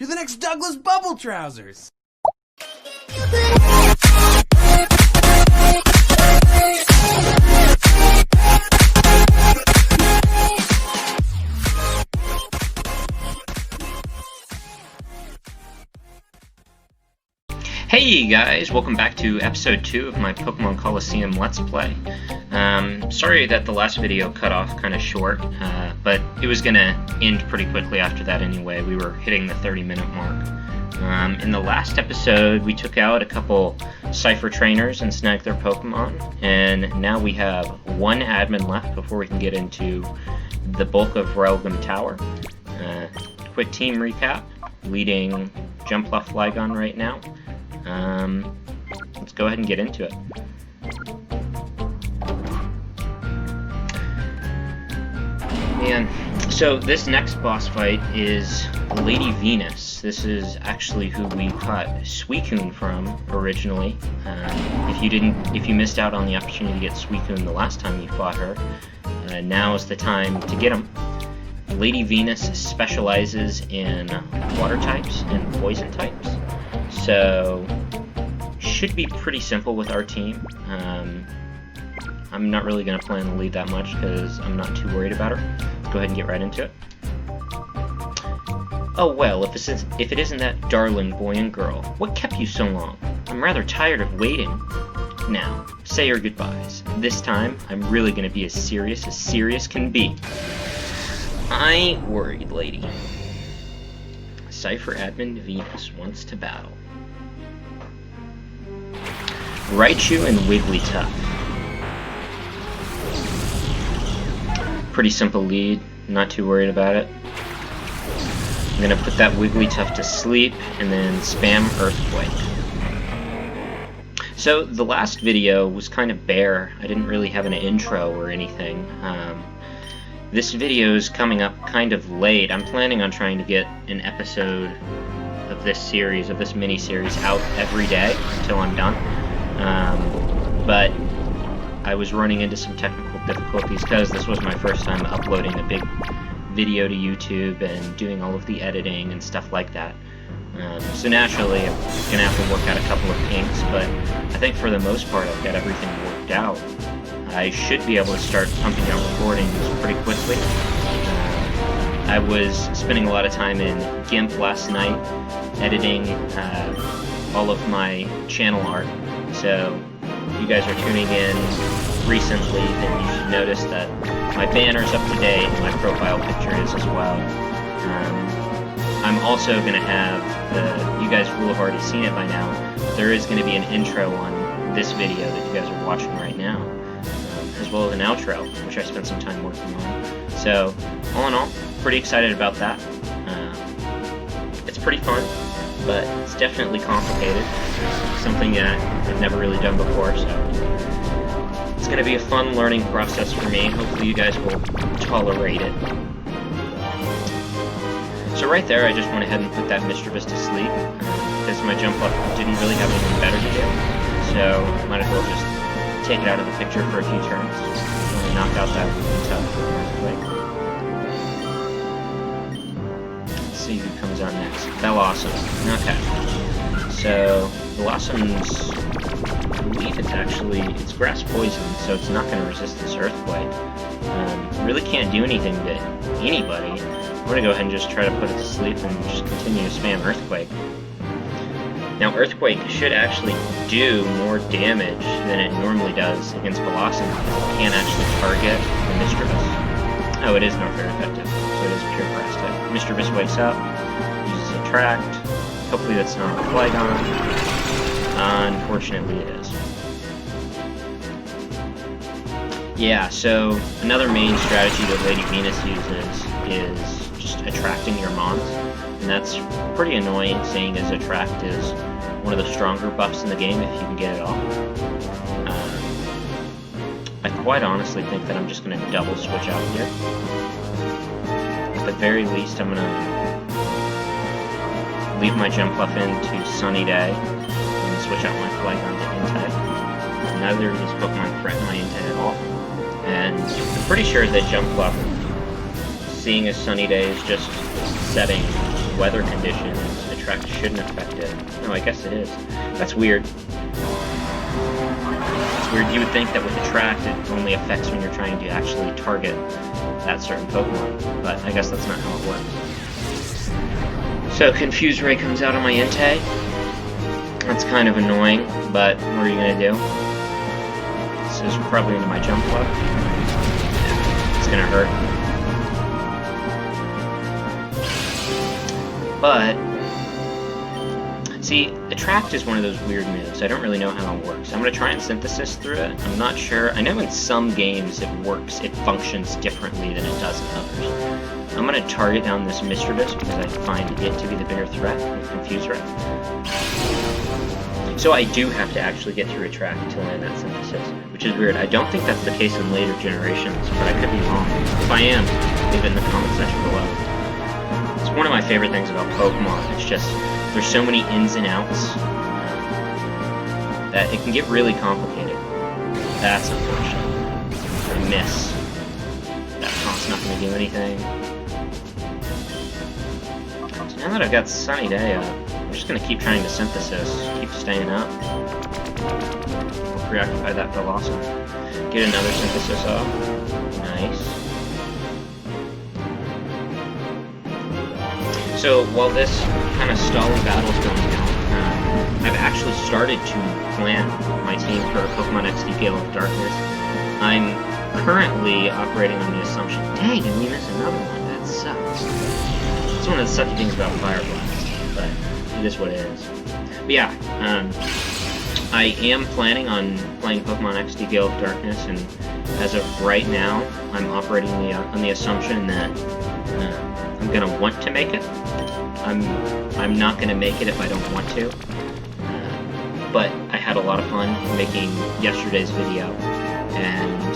You're the next Douglas Bubble Trousers! Hey guys, welcome back to episode 2 of my Pokemon Colosseum Let's Play. Sorry that the last video cut off kind of short, but it was going to end pretty quickly after that anyway. We were hitting the 30-minute mark. In the last episode, we took out a couple Cipher trainers and snagged their Pokemon, and now we have one admin left before we can get into the bulk of Relgam Tower. Quick team recap, leading Jumpluff Flygon right now. Let's go ahead and get into it. Man, so this next boss fight is Lady Venus. This is actually who we caught Suicune from originally. If you missed out on the opportunity to get Suicune the last time you fought her, now is the time to get him. Lady Venus specializes in water types and poison types. So, should be pretty simple with our team. I'm not really going to plan to lead that much because I'm not too worried about her. Let's go ahead and get right into it. Oh well, if it isn't that darling boy and girl, what kept you so long? I'm rather tired of waiting. Now, say your goodbyes. This time, I'm really going to be as serious can be. I ain't worried, lady. Cipher admin Venus wants to battle. Raichu and Wigglytuff. Pretty simple lead, not too worried about it. I'm gonna put that Wigglytuff to sleep and then spam Earthquake. So the last video was kind of bare. I didn't really have an intro or anything. This video is coming up kind of late. I'm planning on trying to get an episode of this series, of this mini-series, out every day until I'm done. But I was running into some technical difficulties because this was my first time uploading a big video to YouTube and doing all of the editing and stuff like that. So naturally, I'm going to have to work out a couple of kinks, but I think for the most part I've got everything worked out. I should be able to start pumping out recordings pretty quickly. I was spending a lot of time in GIMP last night, editing all of my channel art. So if you guys are tuning in recently, then you should notice that my banner's up to date, and my profile picture is as well. I'm also going to have, you guys will have already seen it by now, there is going to be an intro on this video that you guys are watching right now, as well as an outro, which I spent some time working on. So, all in all, pretty excited about that. It's pretty fun, but it's definitely complicated. Something that I've never really done before, so it's going to be a fun learning process for me. Hopefully you guys will tolerate it. So right there, I just went ahead and put that Mischievous to sleep, because my Jumpluff didn't really have anything better to do. So might as well just take it out of the picture for a few turns. And knock out that Earthquake. Let's see who comes on next. Blossom. Okay. So Blossom's, I believe it's grass poison, so it's not going to resist this Earthquake. Really can't do anything to anybody. I'm going to go ahead and just try to put it to sleep and just continue to spam Earthquake. Now Earthquake should actually do more damage than it normally does against Blossom, because it can't actually target the Mischievous. Oh, it is not very effective, so it is pure grass type. Mischievous wakes up, uses Attract. Hopefully that's not Flygon. Unfortunately it is. Yeah, so another main strategy that Lady Venus uses is just attracting your mons, and that's pretty annoying, seeing as Attract is one of the stronger buffs in the game if you can get it off. I quite honestly think that I'm just going to double switch out here. At the very least, I'm going to leave my Jumpluff into Sunny Day and switch out my Flygon to Entei. Neither of these Pokemon threaten my Entei at all. And I'm pretty sure that Jumpluff, seeing as Sunny Day is just setting weather conditions, attract shouldn't affect it. No, I guess it is. That's weird. It's weird. You would think that with attract, it only affects when you're trying to actually target that certain Pokemon, but I guess that's not how it works. So Confuse Ray comes out on my Entei. That's kind of annoying, but what are you gonna do? This is probably into my jump club. It's gonna hurt. But, see, Attract is one of those weird moves. I don't really know how it works. I'm going to try and synthesis through it. I'm not sure. I know in some games it works, it functions differently than it does in others. I'm going to target down this Mischievous because I find it to be the bigger threat with Confuse Ray. So I do have to actually get through Attract to land that synthesis, which is weird. I don't think that's the case in later generations, but I could be wrong. If I am, leave it in the comment section below. It's one of my favorite things about Pokemon. It's just, there's so many ins and outs that it can get really complicated. That's unfortunate. I miss. That taunt's not going to do anything. So now that I've got Sunny Day up, I'm just going to keep trying to synthesis, keep staying up. We'll preoccupy that Colosseum. Get another synthesis up. Nice. So while this kind of stalled battle is going on, I've actually started to plan my team for Pokemon XD Gale of Darkness. I'm currently operating on the assumption, dang, and we missed another one, that sucks. It's one of the sucky things about Fire Blast, but it is what it is. But yeah, I am planning on playing Pokemon XD Gale of Darkness, and as of right now, I'm operating on the assumption that I'm gonna want to make it. I'm not gonna make it if I don't want to. But I had a lot of fun making yesterday's video, and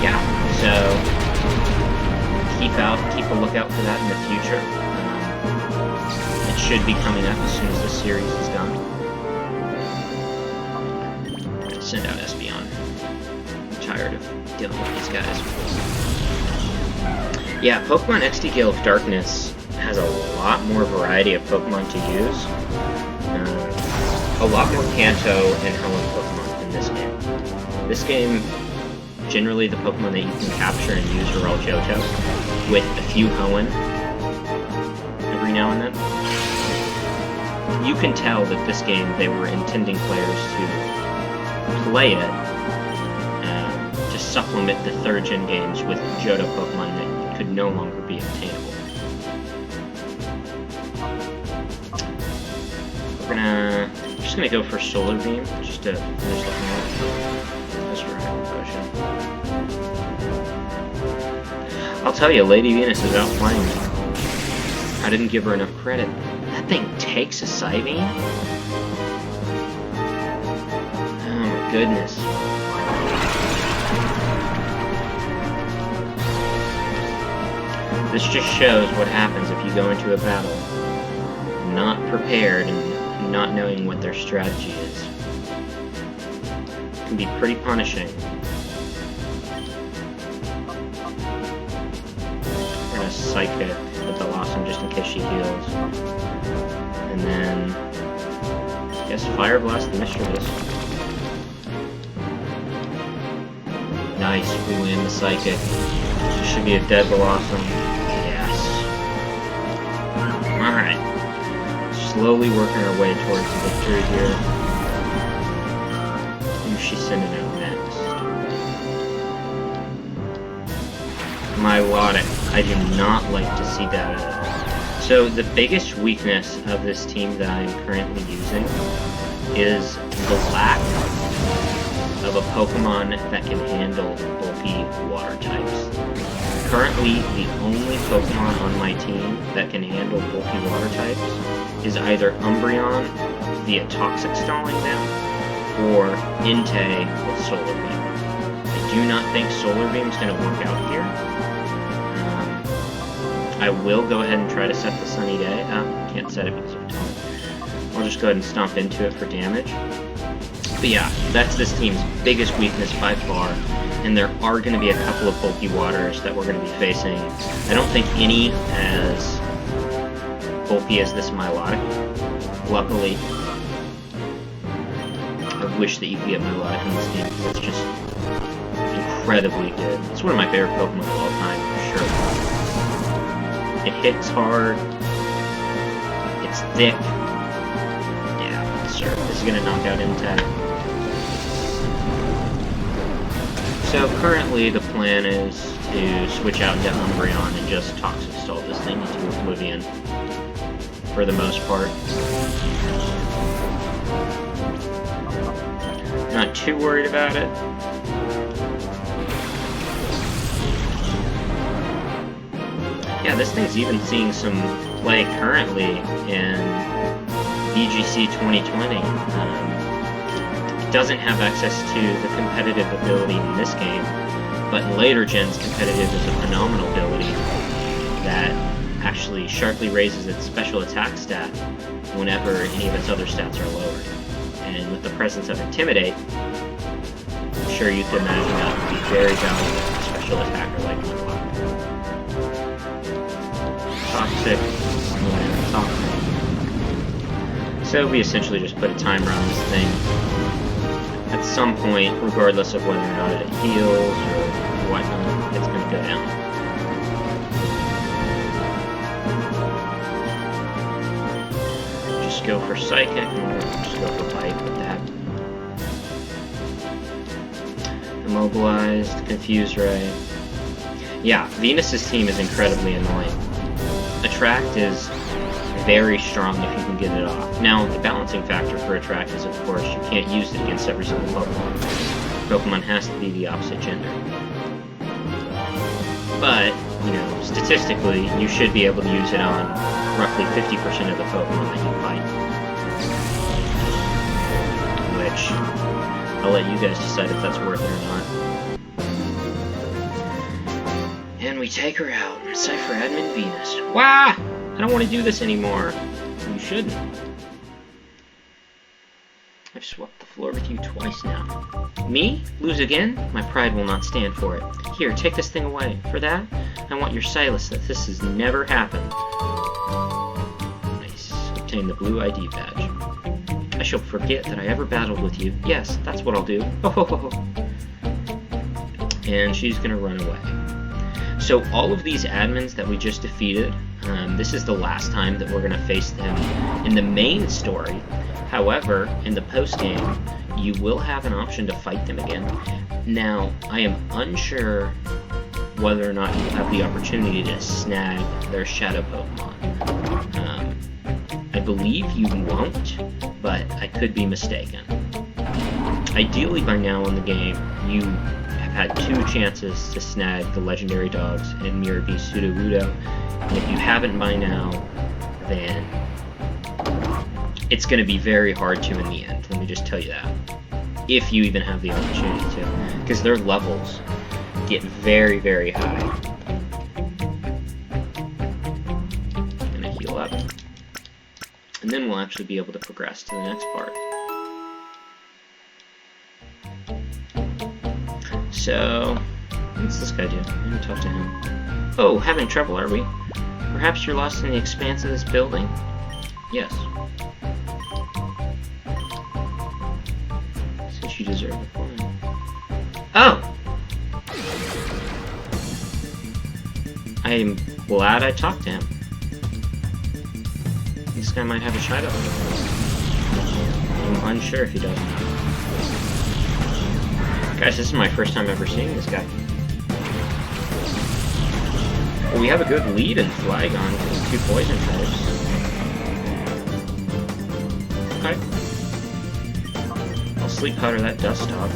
yeah, so keep a lookout for that in the future. It should be coming up as soon as this series is done. Send out Espeon. I'm tired of dealing with these guys. Yeah, Pokemon XD Gale of Darkness has a lot more variety of Pokemon to use. A lot more Kanto and Hoenn Pokemon in this game. This game, generally the Pokemon that you can capture and use are all Johto, with a few Hoenn every now and then. You can tell that this game, they were intending players to play it to supplement the 3rd gen games with Johto Pokemon that could no longer be obtainable. I'm just gonna go for Solar Beam, just to finish looking at it. That's right, potion. I'll tell you, Lady Venus is outplaying me. I didn't give her enough credit. That thing takes a Psybeam? Oh my goodness. This just shows what happens if you go into a battle not prepared and not knowing what their strategy is. It can be pretty punishing. We're gonna Psychic the Blossom just in case she heals. And then I guess Fire Blast the Mischievous. Nice, we win the Psychic. She should be a dead Blossom. Yes. Alright. Slowly working our way towards the victory here. Who's she sending out next? Milotic. I do not like to see that at all. So the biggest weakness of this team that I am currently using is the lack of a Pokemon that can handle bulky water types. Currently, the only Pokemon on my team that can handle bulky water types is either Umbreon via Toxic Stalling them, or Entei with Solar Beam. I do not think Solar Beam is going to work out here. I will go ahead and try to set the Sunny Day. Can't set it because of time. I'll just go ahead and stomp into it for damage. But yeah, that's this team's biggest weakness by far, and there are going to be a couple of bulky waters that we're going to be facing. I don't think any as bulky as this Milotic. Luckily, I wish that you could get Milotic in this game because it's just incredibly good. It's one of my favorite Pokemon of all time, for sure. It hits hard. It's thick. Yeah, sure. This is gonna knock out M-Tag. So currently the plan is to switch out into Umbreon and just Toxic Stall this thing into Oblivion. For the most part. Not too worried about it. Yeah, this thing's even seeing some play currently in VGC 2020. It doesn't have access to the competitive ability in this game, but in later gens, competitive is a phenomenal ability that actually sharply raises its special attack stat whenever any of its other stats are lowered. And with the presence of Intimidate, I'm sure you can imagine that would be very valuable for a special attacker like Mudlock. Toxic, and Toxic. So we essentially just put a timer on this thing. At some point, regardless of whether or not it heals or whatnot, it's going to go down. Just go for Psychic, and just go for Bite with that. Immobilized, Confuse Ray. Yeah, Venus's team is incredibly annoying. Attract is very strong if you can get it off. Now, the balancing factor for Attract is, of course, you can't use it against every single Pokemon. Pokemon has to be the opposite gender. But, you know, statistically, you should be able to use it on roughly 50% of the Pokemon that you fight. Which, I'll let you guys decide if that's worth it or not. And we take her out. Cipher Admin Venus. Wah! I don't want to do this anymore. You shouldn't. I've swept the floor with you twice now. Me? Lose again? My pride will not stand for it. Here, take this thing away. For that, I want your Silas that this has never happened. Nice. Obtain the blue ID badge. I shall forget that I ever battled with you. Yes, that's what I'll do. Ho ho ho ho. And she's gonna run away. So all of these admins that we just defeated, this is the last time that we're going to face them in the main story. However, in the post-game, you will have an option to fight them again. Now, I am unsure whether or not you have the opportunity to snag their shadow Pokemon. I believe you won't, but I could be mistaken. Ideally, by now in the game, you had 2 chances to snag the legendary dogs in Mirror Beast Sudowoodo, and if you haven't by now, then it's going to be very hard to in the end, let me just tell you that. If you even have the opportunity to, because their levels get very, very high. I'm going to heal up, and then we'll actually be able to progress to the next part. So, what's this guy do? Let me talk to him. Oh, having trouble, are we? Perhaps you're lost in the expanse of this building? Yes. Since you deserve it for me. Oh! I'm glad I talked to him. This guy might have a Shadow. I'm unsure if he does. Guys, this is my first time ever seeing this guy. Well, we have a good lead in Flygon because 2 poison types. Okay. I'll Sleep Powder that Dustox.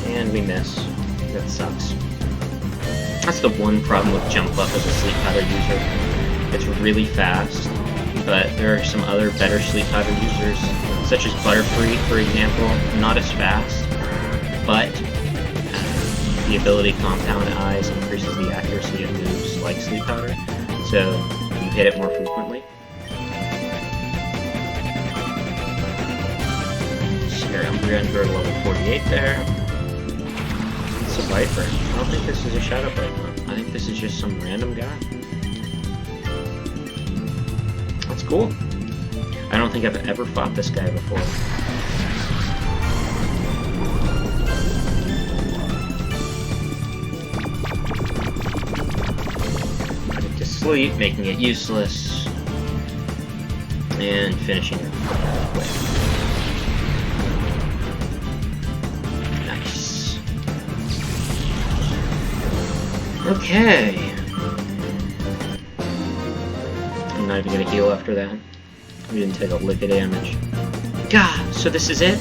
And we miss. That sucks. That's the one problem with Jump Up as a Sleep Powder user. It's really fast, but there are some other better Sleep Powder users, such as Butterfree, for example, not as fast, but the ability Compound Eyes increases the accuracy of moves like Sleep Powder, so you hit it more frequently. Scare Umbreon for level 48 there. It's a Viper. I don't think this is a Shadow Pokemon. I I think this is just some random guy. That's cool. I don't think I've ever fought this guy before. Put it to sleep, making it useless, and finishing it quick. Nice. Okay. I'm not even gonna heal after that. We didn't take a lick of damage. God, so this is it?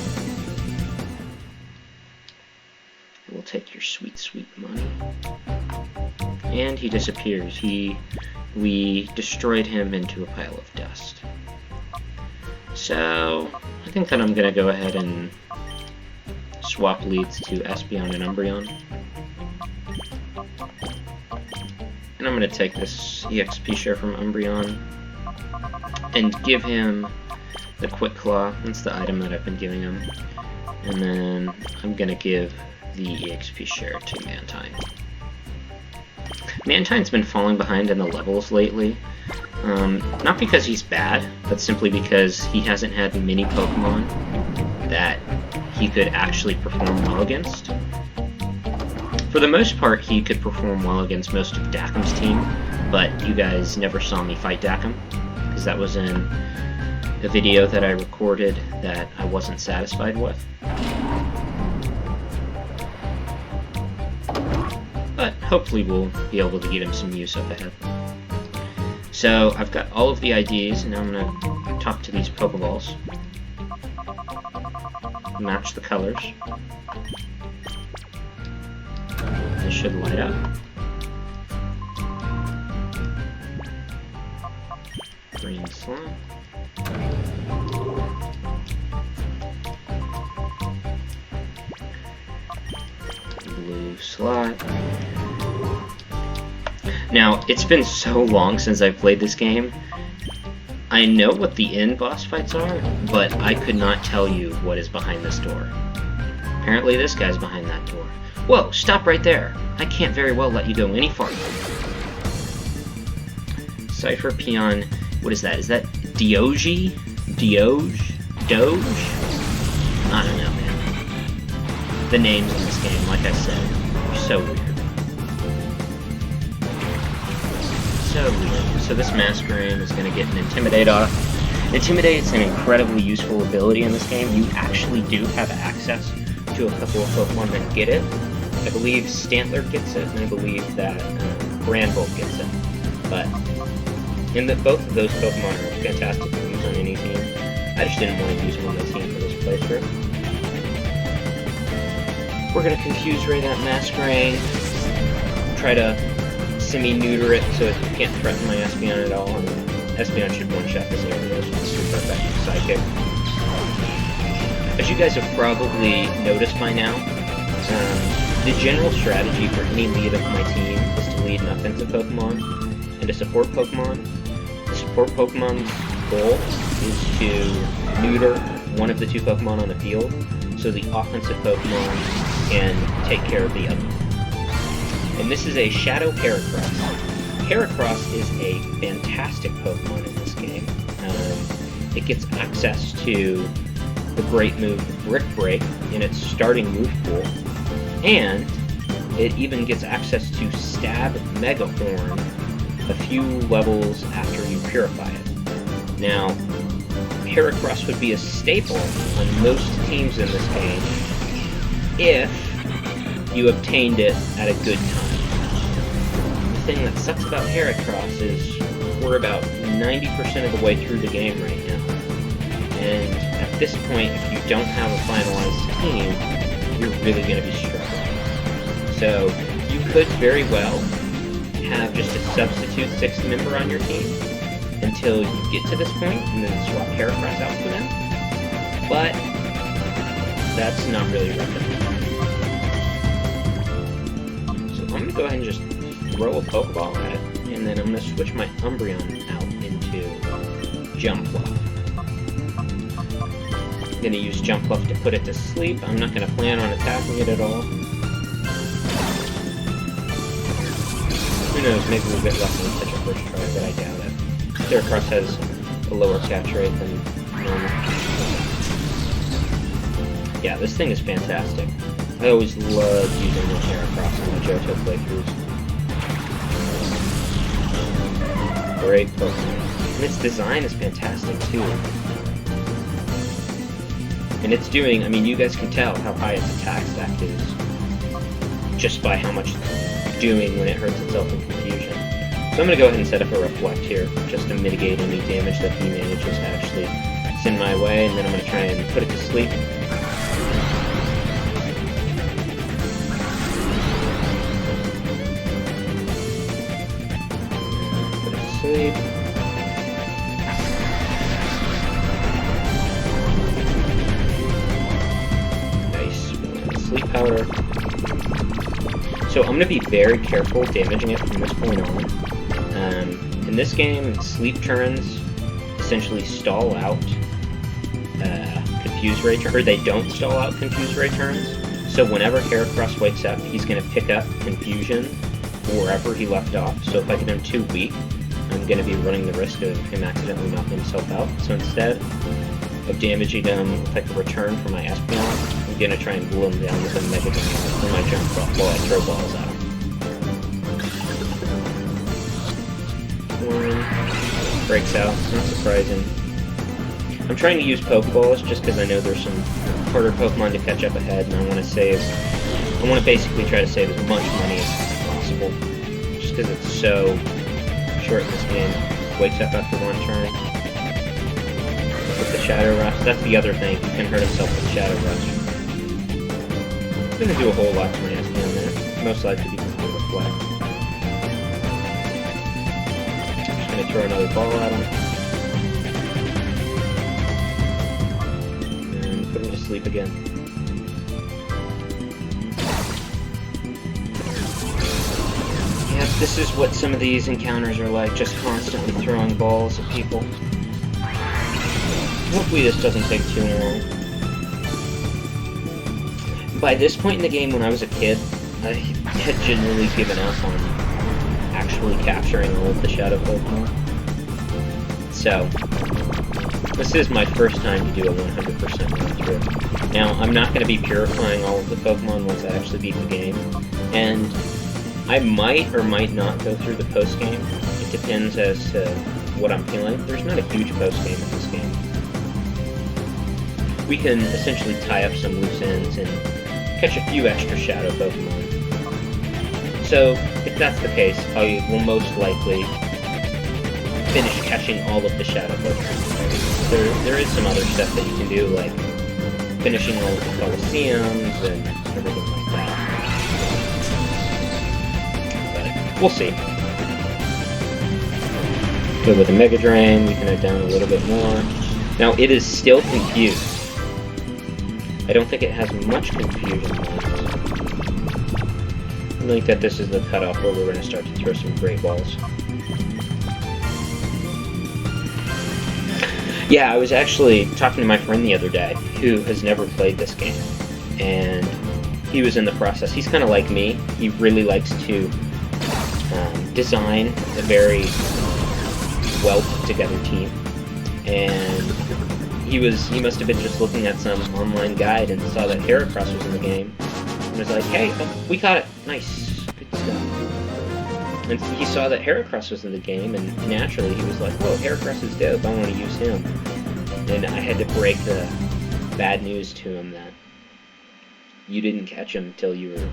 We'll take your sweet, sweet money. And he disappears. We destroyed him into a pile of dust. So, I think that I'm gonna go ahead and swap leads to Espeon and Umbreon. And I'm gonna take this EXP share from Umbreon and give him the Quick Claw. That's the item that I've been giving him. And then I'm gonna give the EXP share to Mantine. Mantine's been falling behind in the levels lately. Not because he's bad, but simply because he hasn't had many Pokemon that he could actually perform well against. For the most part, he could perform well against most of Dakum's team, but you guys never saw me fight Dakum, because that was in a video that I recorded that I wasn't satisfied with. But hopefully we'll be able to get him some use up ahead. So I've got all of the IDs, and now I'm going to talk to these Pokeballs. Match the colors. They should light up. Green slime. Blue slot. Now, it's been so long since I've played this game. I know what the end boss fights are, but I could not tell you what is behind this door. Apparently this guy's behind that door. Whoa, stop right there. I can't very well let you go any farther. Cipher, Peon, what is that? Is that Dioge? Doge? I don't know, man. The names in this game, like I said, are so weird. So weird. So this Masquerain is going to get an Intimidate off. Intimidate is an incredibly useful ability in this game. You actually do have access to a couple of Pokemon that get it. I believe Stantler gets it, and I believe that Granbull gets it. But both of those Pokemon are fantastic to use on any team. I just didn't want to use them on my team for this playthrough. We're going to Confuse Ray that Masquerain, try to semi-neuter it so it can't threaten my Espeon at all, and Espeon should one-shot this area with a super effective Psychic. As you guys have probably noticed by now, the general strategy for any lead of my team is to lead an offensive Pokemon and a support Pokemon. The support Pokemon's goal is to neuter one of the two Pokemon on the field, so the offensive Pokemon can take care of the other. And this is a Shadow Heracross. Heracross is a fantastic Pokemon in this game. It gets access to the great move Brick Break in its starting move pool, and it even gets access to Stab Mega Horn a few levels after you purify it. Now, Heracross would be a staple on most teams in this game if you obtained it at a good time. The thing that sucks about Heracross is we're about 90% of the way through the game right now. And at this point, if you don't have a finalized team, you're really going to be struggling. So you could very well have just a substitute 6th member on your team until you get to this point and then swap Heracross out for them. But that's not really recommended. So I'm going to go ahead and just throw a Pokeball at it, and then I'm going to switch my Umbreon out into Jumpluff. I'm going to use Jumpluff to put it to sleep. I'm not going to plan on attacking it at all. Who knows, maybe we'll get lucky and catch a first try, but I doubt it. Heracross has a lower catch rate than normal. Yeah, this thing is fantastic. I always love using the Heracross in my Johto playthroughs. Great Pokemon. And its design is fantastic too. And it's doing, I mean, you guys can tell how high its attack stack is just by how much it's doing when it hurts itself in confusion. So I'm going to go ahead and set up a Reflect here, just to mitigate any damage that he manages to actually send my way, and then I'm going to try and put it to sleep. Put it to sleep. Nice. Sleep powder. So I'm going to be very careful damaging it from this point on. In this game, sleep turns essentially stall out Confuse Ray turns, or they don't stall out Confuse Ray turns. So whenever Heracross wakes up, he's going to pick up Confusion wherever he left off. So if I get him too weak, I'm going to be running the risk of him accidentally knocking himself out. So instead of damaging him with like a return from my Espeon, I'm going to try and glue him down with a Mega Drain or my Jump Ball while I throw balls at him. Breaks out, not surprising. I'm trying to use Pokeballs just because I know there's some harder Pokemon to catch up ahead, and I want to basically try to save as much money as possible, just because it's so short in this game. Wakes up after one turn. With the Shadow Rush, that's the other thing, he can hurt himself with Shadow Rush. Doesn't do a whole lot to my Espeon there, most likely because of the Reflect. Gonna throw another ball at him. And put him to sleep again. Yeah, this is what some of these encounters are like, just constantly throwing balls at people. Hopefully this doesn't take too long. By this point in the game, when I was a kid, I had generally given up on actually capturing all of the Shadow Pokemon. So, this is my first time to do a 100% run through. Now, I'm not going to be purifying all of the Pokemon once I actually beat the game, and I might or might not go through the post-game. It depends as to what I'm feeling. There's not a huge post-game in this game. We can essentially tie up some loose ends and catch a few extra Shadow Pokemon. So, if that's the case, I will most likely finish catching all of the Shadow Pokemon. There is some other stuff that you can do, like finishing all of the Colosseums and everything like that. But we'll see. Go with a Mega Drain, we can head down a little bit more. Now, it is still confused. I don't think it has much confusion left. I think that this is the cutoff where we're going to start to throw some great balls. Yeah, I was actually talking to my friend the other day, who has never played this game, and he was in the process. He's kind of like me. He really likes to design a very well-put-together team, and he must have been just looking at some online guide and saw that Heracross was in the game, and was like, hey, oh, we caught it. Nice. Good stuff. And he saw that Heracross was in the game, and naturally he was like, whoa, Heracross is dope. I want to use him. And I had to break the bad news to him that you didn't catch him until you were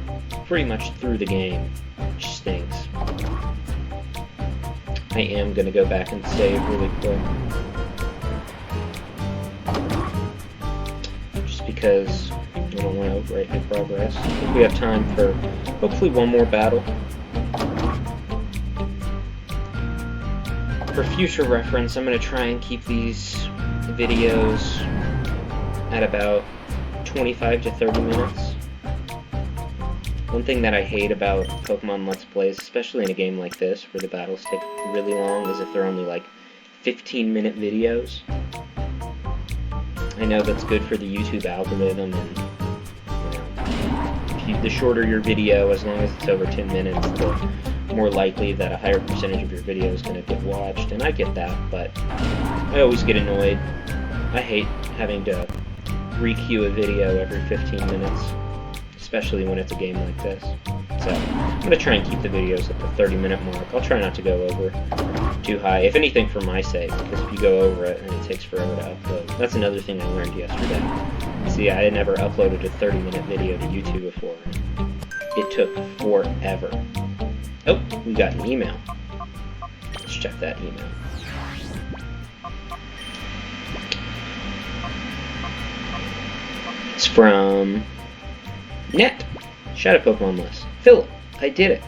pretty much through the game, which stinks. I am going to go back and save really quick. Just because I don't want to overwrite my progress. I think we have time for hopefully one more battle. For future reference, I'm going to try and keep these videos at about 25 to 30 minutes. One thing that I hate about Pokemon Let's Plays, especially in a game like this, where the battles take really long, is if they're only like 15-minute videos. I know that's good for the YouTube algorithm, and you know, the shorter your video, as long as it's over 10 minutes, the more likely that a higher percentage of your video is going to get watched, and I get that, but I always get annoyed. I hate having to re-queue a video every 15 minutes, especially when it's a game like this. So I'm going to try and keep the videos at the 30-minute mark. I'll try not to go over too high, if anything for my sake, because if you go over it, then it takes forever to upload. That's another thing I learned yesterday. See, I had never uploaded a 30-minute video to YouTube before. It took forever. Oh, we got an email. Let's check that email. It's from Net. Shadow Pokemon list. Philip, I did it.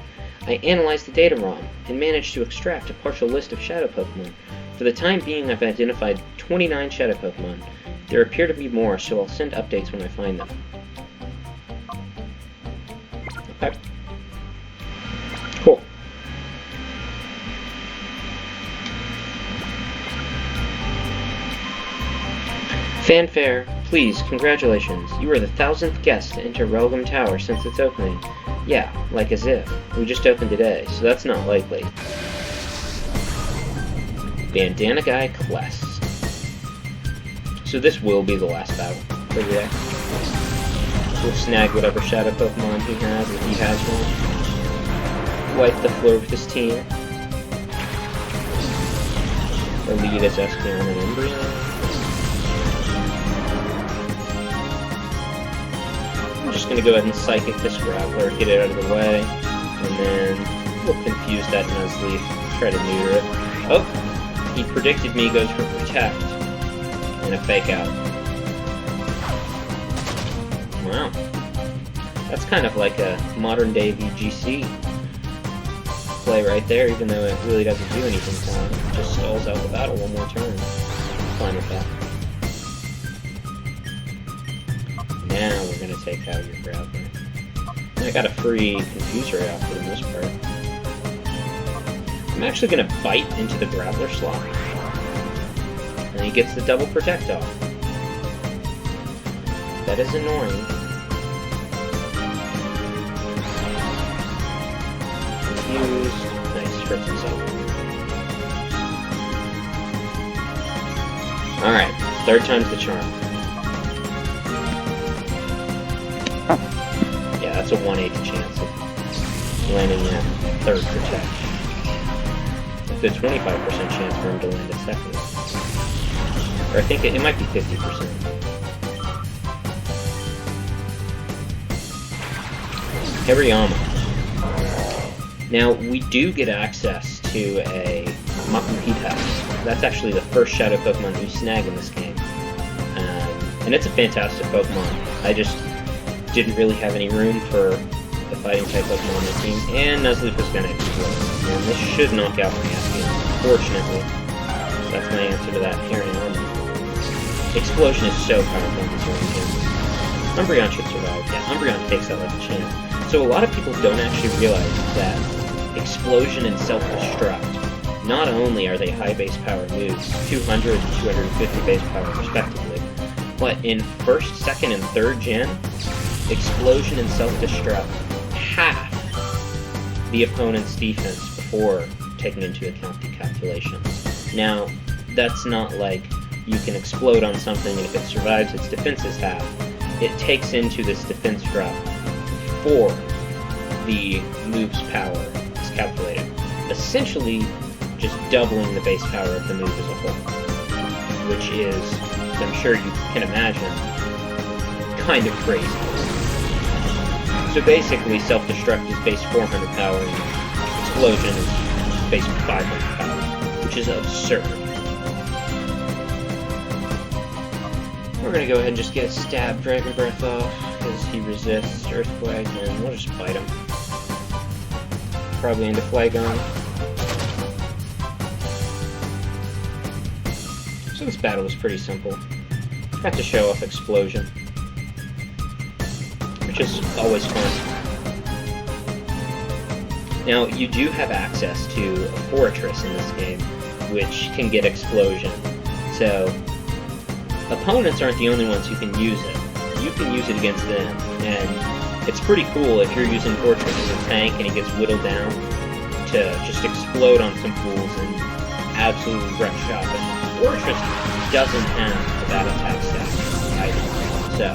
I analyzed the data ROM and managed to extract a partial list of Shadow Pokemon. For the time being, I've identified 29 Shadow Pokemon. There appear to be more, so I'll send updates when I find them. Okay. Cool. Fanfare, please, congratulations. You are the 1,000th guest to enter Relgam Tower since its opening. Yeah, like as if. We just opened today, so that's not likely. Bandana Guy Quest. So this will be the last battle for today. We'll snag whatever Shadow Pokemon he has, if he has one. Wipe the floor with his team. Or lead as Espeon and Umbreon. I'm just going to go ahead and Psychic this Grappler, get it out of the way, and then we'll confuse that Nuzleaf, try to neuter it. Oh! He predicted me goes for Protect, and a Fake Out. Wow. That's kind of like a modern-day VGC play right there, even though it really doesn't do anything for him. It just stalls out the battle one more turn. Fine with that. Now we're going to take out your Grappler. And I got a free Confuser out for the most part. I'm actually going to bite into the Grappler slot. And he gets the double Protect off. That is annoying. Confused. Nice, trips himself. Alright, third time's the charm. Yeah, that's a 1/8 chance of landing that third Protect. It's a 25% chance for him to land a second. Or I think it might be 50%. Hariyama. Now, we do get access to a Makuhita. That's actually the first Shadow Pokemon you snag in this game. And it's a fantastic Pokemon. I just didn't really have any room for the fighting type Pokemon on the team, and Nuzleaf was going to explode. And this should knock out my Espeon, fortunately. So that's my answer to that Hariyama. Explosion is so powerful in this region. Umbreon should survive. Yeah, Umbreon takes that like a champ. So a lot of people don't actually realize that Explosion and Self-Destruct, not only are they high base power moves, 200 and 250 base power respectively, but in 1st, 2nd, and 3rd gen, Explosion and Self-Destruct half the opponent's defense before taking into account the calculations. Now, that's not like you can explode on something and if it survives, its defense is half. It takes into this defense drop before the move's power is calculated. Essentially, just doubling the base power of the move as a whole. Which is, as I'm sure you can imagine, kind of crazy. So basically, Self-Destruct is base 400 power and Explosion is base 500 power, which is absurd. We're going to go ahead and just get a stab Dragon Breath off, because he resists Earthquake, and we'll just bite him. Probably into Flygon. So this battle was pretty simple. Got to show off Explosion, which is always fun. Now, you do have access to a Fortress in this game, which can get Explosion. So, opponents aren't the only ones who can use it. You can use it against them, and it's pretty cool if you're using Fortress as a tank and he gets whittled down. to just explode on some fools and absolutely wreck shop. And Fortress doesn't have a battle attack stack either, so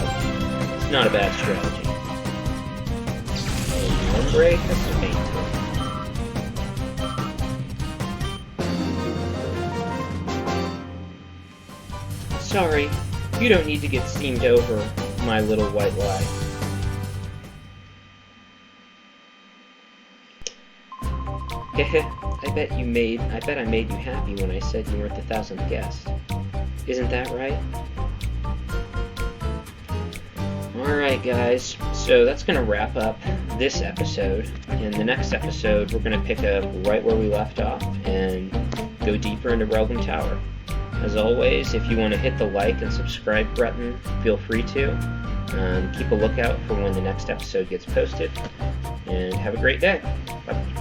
it's not a bad strategy. And one break, that's a painful. Sorry, you don't need to get steamed over, my little white lie. I bet I made you happy when I said you weren't the 1000th guest. Isn't that right? Alright guys, so that's going to wrap up this episode. In the next episode, we're going to pick up right where we left off and go deeper into Realm Tower. As always, if you want to hit the like and subscribe button, feel free to. Keep a lookout for when the next episode gets posted. And have a great day. Bye.